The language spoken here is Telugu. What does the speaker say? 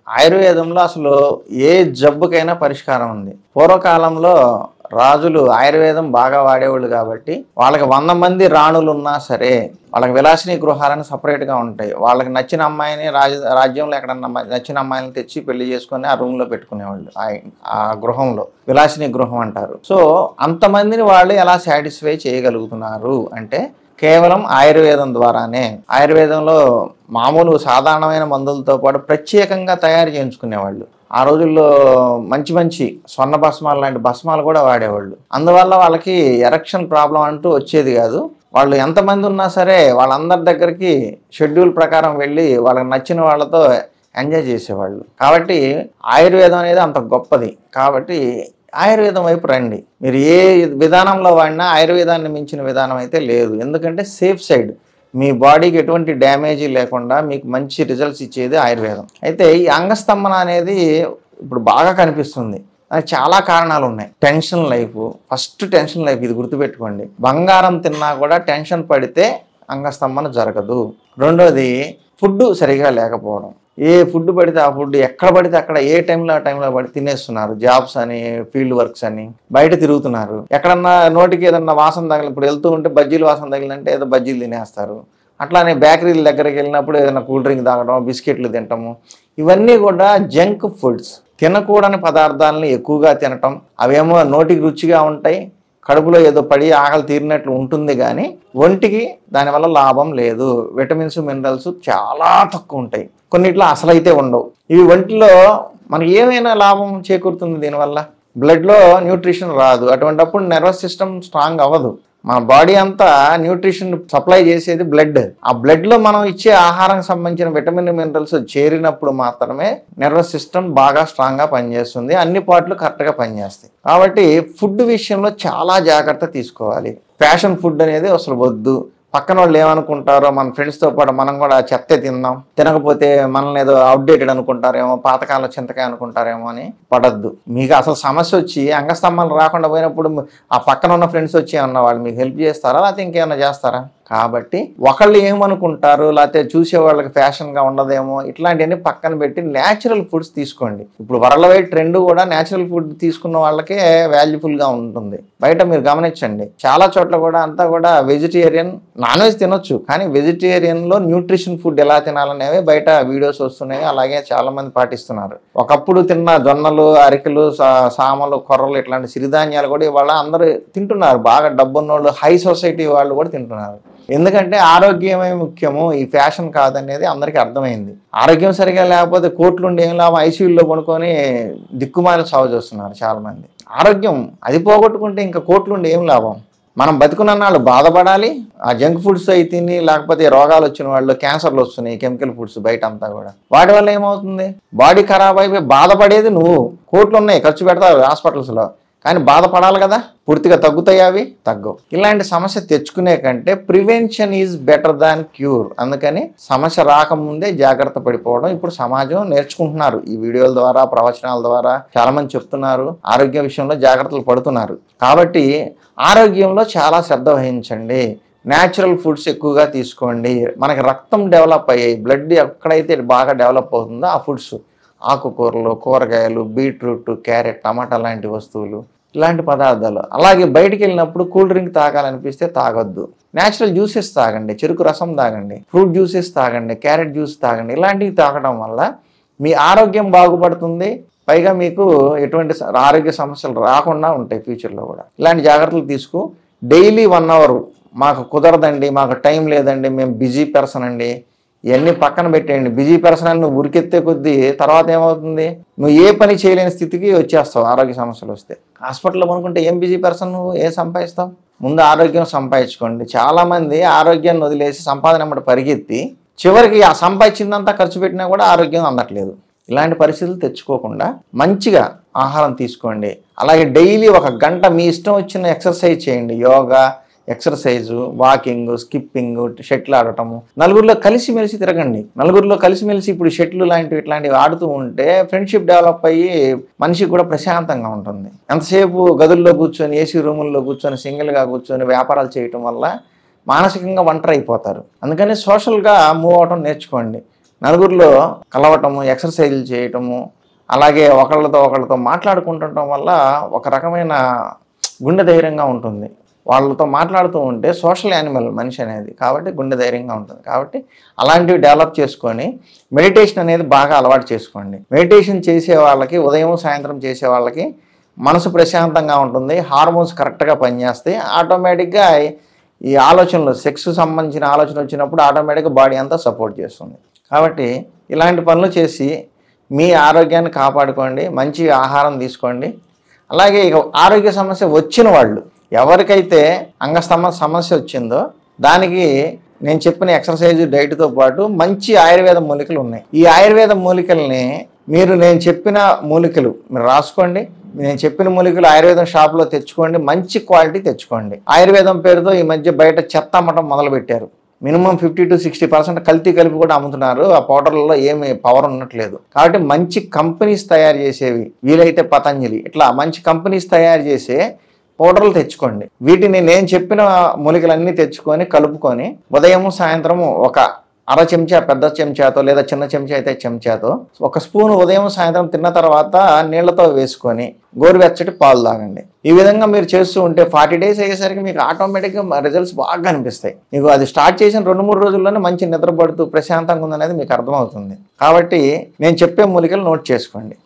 ఆయుర్వేదంలో అసలు ఏ జబ్బుకైనా పరిష్కారం ఉంది. పూర్వకాలంలో రాజులు ఆయుర్వేదం బాగా వాడేవాళ్ళు కాబట్టి వాళ్ళకి 100 మంది రాణులు ఉన్నా సరే వాళ్ళకి విలాసిని గృహాలను సపరేట్గా ఉంటాయి. వాళ్ళకి నచ్చిన అమ్మాయిని రాజ్యంలో ఎక్కడన్నా నచ్చిన అమ్మాయిని తెచ్చి పెళ్లి చేసుకుని ఆ రూమ్లో పెట్టుకునేవాళ్ళు. ఆ గృహంలో విలాసిని గృహం అంటారు. సో అంతమందిని వాళ్ళు ఎలా సాటిస్ఫై చేయగలుగుతున్నారు అంటే కేవలం ఆయుర్వేదం ద్వారానే. ఆయుర్వేదంలో మామూలు సాధారణమైన మందులతో పాటు ప్రత్యేకంగా తయారు చేయించుకునేవాళ్ళు. ఆ రోజుల్లో మంచి మంచి స్వర్ణ భస్మాలు లాంటి భస్మాలు కూడా వాడేవాళ్ళు. అందువల్ల వాళ్ళకి ఎరక్షన్ ప్రాబ్లం అంటూ వచ్చేది కాదు. వాళ్ళు ఎంతమంది ఉన్నా సరే వాళ్ళందరి దగ్గరికి షెడ్యూల్ ప్రకారం వెళ్ళి వాళ్ళకి నచ్చిన వాళ్ళతో ఎంజాయ్ చేసేవాళ్ళు. కాబట్టి ఆయుర్వేదం అనేది అంత గొప్పది. కాబట్టి ఆయుర్వేదం వైపు రండి. మీరు ఏ విధానంలో వాడినా ఆయుర్వేదాన్ని మించిన విధానం అయితే లేదు. ఎందుకంటే సేఫ్ సైడ్, మీ బాడీకి ఎటువంటి డ్యామేజీ లేకుండా మీకు మంచి రిజల్ట్స్ ఇచ్చేది ఆయుర్వేదం. అయితే ఈ అంగస్తంభన అనేది ఇప్పుడు బాగా కనిపిస్తుంది. దానికి చాలా కారణాలు ఉన్నాయి. Tension life, first tension life, ఇది గుర్తుపెట్టుకోండి. బంగారం తిన్నా కూడా టెన్షన్ పడితే అంగస్తంభన జరగదు. రెండోది ఫుడ్ సరిగా లేకపోవడం. ఏ ఫుడ్ పడితే ఆ ఫుడ్ ఎక్కడ పడితే అక్కడ ఏ టైంలో ఆ టైంలో పడి తినేస్తున్నారు. జాబ్స్ అని, ఫీల్డ్ వర్క్స్ అని బయట తిరుగుతున్నారు. ఎక్కడన్నా నోటికి ఏదన్నా వాసన తగిలి, ఇప్పుడు వెళ్తూ ఉంటే బజ్జీలు వాసన తగిలిందంటే ఏదో బజ్జీలు తినేస్తారు. అట్లానే బేకరీల దగ్గరికి వెళ్ళినప్పుడు ఏదైనా కూల్ డ్రింక్ తాగడం, బిస్కెట్లు తినటము, ఇవన్నీ కూడా జంక్ ఫుడ్స్. తినకూడని పదార్థాలను ఎక్కువగా తినటం. అవేమో నోటికి రుచిగా ఉంటాయి, కడుపులో ఏదో పడి ఆకలి తీరినట్లు ఉంటుంది, కానీ ఒంటికి దానివల్ల లాభం లేదు. విటమిన్స్, మినరల్స్ చాలా తక్కువ ఉంటాయి. కొన్నిట్లో అసలు అయితే ఉండవు. ఇవి ఒంటిలో మనకి ఏమైనా లాభం చేకూరుతుంది దీనివల్ల? బ్లడ్లో న్యూట్రిషన్ రాదు. అటువంటిప్పుడు నర్వస్ సిస్టమ్ స్ట్రాంగ్ అవ్వదు. మన బాడీ అంతా న్యూట్రిషన్ సప్లై చేసేది బ్లడ్. ఆ బ్లడ్లో మనం ఇచ్చే ఆహారానికి సంబంధించిన విటమిన్, మినరల్స్ చేరినప్పుడు మాత్రమే నర్వస్ సిస్టమ్ బాగా స్ట్రాంగ్గా పనిచేస్తుంది. అన్ని పార్ట్లు కరెక్ట్గా పనిచేస్తాయి. కాబట్టి ఫుడ్ విషయంలో చాలా జాగ్రత్త తీసుకోవాలి. ఫ్యాషన్ ఫుడ్ అనేది అసలు వద్దు. పక్కన వాళ్ళు ఏమనుకుంటారో, మన ఫ్రెండ్స్తో పాటు మనం కూడా చెత్తే తిందాం, తినకపోతే మనల్ని ఏదో అవుట్డేటెడ్ అనుకుంటారేమో, పాతకాలంలో చింతకాయ అనుకుంటారేమో అని పడద్దు. మీకు అసలు సమస్య వచ్చి అంగస్తంభాలు రాకుండా పోయినప్పుడు ఆ పక్కన ఉన్న ఫ్రెండ్స్ వచ్చి ఏమన్నా వాళ్ళు మీకు హెల్ప్ చేస్తారా, లేకపోతే ఇంకేమన్నా చేస్తారా? కాబట్టి ఒకళ్ళు ఏమనుకుంటారు, లేకపోతే చూసే వాళ్ళకి ఫ్యాషన్గా ఉండదేమో, ఇట్లాంటివన్నీ పక్కన పెట్టి న్యాచురల్ ఫుడ్స్ తీసుకోండి. ఇప్పుడు వరల్డ్ వైడ్ ట్రెండ్ కూడా న్యాచురల్ ఫుడ్ తీసుకున్న వాళ్ళకే వాల్యుబుల్గా ఉంటుంది. బయట మీరు గమనించండి, చాలా చోట్ల కూడా అంతా కూడా వెజిటేరియన్, నాన్ వెజ్ తినొచ్చు, కానీ వెజిటేరియన్లో న్యూట్రిషన్ ఫుడ్ ఎలా తినాలనేవి బయట వీడియోస్ వస్తున్నాయి. అలాగే చాలా మంది పాటిస్తున్నారు. ఒకప్పుడు తిన్న జొన్నలు, అరికెలు, సామలు, కొర్రలు ఇట్లాంటి సిరిధాన్యాలు కూడా ఇవాళ అందరూ తింటున్నారు. బాగా డబ్బున్నోళ్ళు, హై సొసైటీ వాళ్ళు కూడా తింటున్నారు. ఎందుకంటే ఆరోగ్యమే ముఖ్యము, ఈ ఫ్యాషన్ కాదనేది అందరికీ అర్థమైంది. ఆరోగ్యం సరిగా లేకపోతే కోట్లుండి ఏం లాభం? ఐసీయూలో పడుకొని దిక్కుమాల సాగు చేస్తున్నారు చాలామంది. ఆరోగ్యం అది పోగొట్టుకుంటే ఇంకా కోట్లుండి ఏం లాభం? మనం బతుకున్న వాళ్ళు బాధపడాలి. ఆ జంక్ ఫుడ్స్ అయి తిని, లేకపోతే రోగాలు వచ్చిన వాళ్ళు, క్యాన్సర్లు వస్తున్నాయి, కెమికల్ ఫుడ్స్ బయట అంతా కూడా. వాటి వల్ల ఏమవుతుంది? బాడీ ఖరాబ్ అయిపోయి బాధపడేది నువ్వు. కోట్లు ఉన్నాయి, ఖర్చు పెడతావు హాస్పిటల్స్లో, కానీ బాధపడాలి కదా. పూర్తిగా తగ్గుతాయి అవి? తగ్గవు. ఇలాంటి సమస్య తెచ్చుకునే కంటే prevention is better than cure. అందుకని సమస్య రాకముందే జాగ్రత్త పడిపోవడం ఇప్పుడు సమాజం నేర్చుకుంటున్నారు. ఈ వీడియోల ద్వారా, ప్రవచనాల ద్వారా చాలా మంది చెప్తున్నారు, ఆరోగ్య విషయంలో జాగ్రత్తలు పడుతున్నారు. కాబట్టి ఆరోగ్యంలో చాలా శ్రద్ధ వహించండి. న్యాచురల్ ఫుడ్స్ ఎక్కువగా తీసుకోండి. మనకి రక్తం డెవలప్ అయ్యాయి, బ్లడ్ ఎక్కడైతే బాగా డెవలప్ అవుతుందో ఆ ఫుడ్స్, ఆకుకూరలు, కూరగాయలు, బీట్రూట్, క్యారెట్, టమాటా లాంటి వస్తువులు, ఇలాంటి పదార్థాలు. అలాగే బయటికి వెళ్ళినప్పుడు కూల్ డ్రింక్ తాగాలనిపిస్తే తాగొద్దు. న్యాచురల్ జ్యూసెస్ తాగండి, చెరుకు రసం తాగండి, ఫ్రూట్ జ్యూసెస్ తాగండి, క్యారెట్ జ్యూస్ తాగండి. ఇలాంటివి తాగడం వల్ల మీ ఆరోగ్యం బాగుపడుతుంది. పైగా మీకు ఎటువంటి ఆరోగ్య సమస్యలు రాకుండా ఉంటాయి ఫ్యూచర్లో కూడా. ఇలాంటి జాగ్రత్తలు తీసుకు. డైలీ 1 hour మాకు కుదరదండి, మాకు టైం లేదండి, మేము బిజీ పర్సన్ అండి, ఇవన్నీ పక్కన పెట్టేయండి. బిజీ పర్సన్ అని నువ్వు ఉరికెత్తే కొద్దీ తర్వాత ఏమవుతుంది? నువ్వు ఏ పని చేయలేని స్థితికి వచ్చేస్తావు. ఆరోగ్య సమస్యలు వస్తే హాస్పిటల్లో కొనుక్కుంటే ఏం బిజీ పర్సన్, నువ్వు ఏం సంపాదిస్తావు? ముందు ఆరోగ్యం సంపాదించుకోండి. చాలామంది ఆరోగ్యాన్ని వదిలేసి సంపాదన వెంబడి పరిగెత్తి చివరికి ఆ సంపాదించిందంతా ఖర్చు పెట్టినా కూడా ఆరోగ్యం అందట్లేదు. ఇలాంటి పరిస్థితులు తెచ్చుకోకుండా మంచిగా ఆహారం తీసుకోండి. అలాగే డైలీ 1 గంట మీ ఇష్టం వచ్చిన ఎక్సర్సైజ్ చేయండి. యోగా, ఎక్సర్సైజు, వాకింగ్, స్కిప్పింగ్, షటిల్ ఆడటము. నలుగురిలో కలిసిమెలిసి తిరగండి. నలుగురిలో కలిసిమెలిసి ఇప్పుడు షటిల్ ఇట్లాంటివి ఆడుతూ ఉంటే ఫ్రెండ్షిప్ డెవలప్ అయ్యి మనిషికి కూడా ప్రశాంతంగా ఉంటుంది. ఎంతసేపు గదుల్లో కూర్చొని, ఏసీ రూముల్లో కూర్చొని, సింగిల్గా కూర్చొని వ్యాపారాలు చేయటం వల్ల మానసికంగా ఒంటరి అయిపోతారు. అందుకని సోషల్గా మూవ్ అవటం నేర్చుకోండి. నలుగురిలో కలవటము, ఎక్సర్సైజులు చేయటము, అలాగే ఒకళ్ళతో మాట్లాడుకుంటుండటం వల్ల ఒక రకమైన గుండె ధైర్యంగా ఉంటుంది. వాళ్ళతో మాట్లాడుతూ ఉంటే సోషల్ యానిమల్ మనిషి అనేది, కాబట్టి గుండె ధైర్యంగా ఉంటుంది. కాబట్టి అలాంటివి డెవలప్ చేసుకొని మెడిటేషన్ అనేది బాగా అలవాటు చేసుకోండి. మెడిటేషన్ చేసే వాళ్ళకి, ఉదయం సాయంత్రం చేసే వాళ్ళకి మనసు ప్రశాంతంగా ఉంటుంది, హార్మోన్స్ కరెక్ట్గా పనిచేస్తాయి. ఆటోమేటిక్గా ఈ ఆలోచనలు, సెక్స్ సంబంధించిన ఆలోచన వచ్చినప్పుడు ఆటోమేటిక్గా బాడీ అంతా సపోర్ట్ చేస్తుంది. కాబట్టి ఇలాంటి పనులు చేసి మీ ఆరోగ్యాన్ని కాపాడుకోండి, మంచి ఆహారం తీసుకోండి. అలాగే ఇక ఆరోగ్య సమస్య వచ్చిన వాళ్ళు, ఎవరికైతే అంగస్తంభన సమస్య వచ్చిందో దానికి నేను చెప్పిన ఎక్సర్సైజ్, డైట్తో పాటు మంచి ఆయుర్వేద మూలికలు ఉన్నాయి. ఈ ఆయుర్వేద మూలికల్ని నేను చెప్పిన మూలికలు మీరు రాసుకోండి. నేను చెప్పిన మూలికలు ఆయుర్వేదం షాప్లో తెచ్చుకోండి, మంచి క్వాలిటీ తెచ్చుకోండి. ఆయుర్వేదం పేరుతో ఈ మధ్య బయట చెత్త అమ్మటం మొదలుపెట్టారు. మినిమం 50 to 60% కల్తీ కలిపి కూడా అమ్ముతున్నారు. ఆ పౌడర్లలో ఏమి పవర్ ఉండట్లేదు. కాబట్టి మంచి కంపెనీస్ తయారు చేసేవి, వీలైతే పతంజలి, ఇట్లా మంచి కంపెనీస్ తయారు చేసే పౌడర్లు తెచ్చుకోండి. వీటిని నేను చెప్పిన మూలికలన్నీ తెచ్చుకొని కలుపుకొని ఉదయం సాయంత్రం ఒక అర చెంచా, పెద్ద చెంచాతో లేదా చిన్న చెంచా అయితే చెంచాతో ఒక స్పూన్ ఉదయం సాయంత్రం తిన్న తర్వాత నీళ్లతో వేసుకొని గోరువెచ్చటి పాలు తాగండి. ఈ విధంగా మీరు చేస్తూ ఉంటే 40 days అయ్యేసరికి మీకు ఆటోమేటిక్గా రిజల్ట్స్ బాగా కనిపిస్తాయి. మీకు అది స్టార్ట్ చేసిన 2-3 రోజుల్లోనే మంచి నిద్రపడుతూ ప్రశాంతంగా ఉందనేది మీకు అర్థమవుతుంది. కాబట్టి నేను చెప్పే మూలికలు నోట్ చేసుకోండి.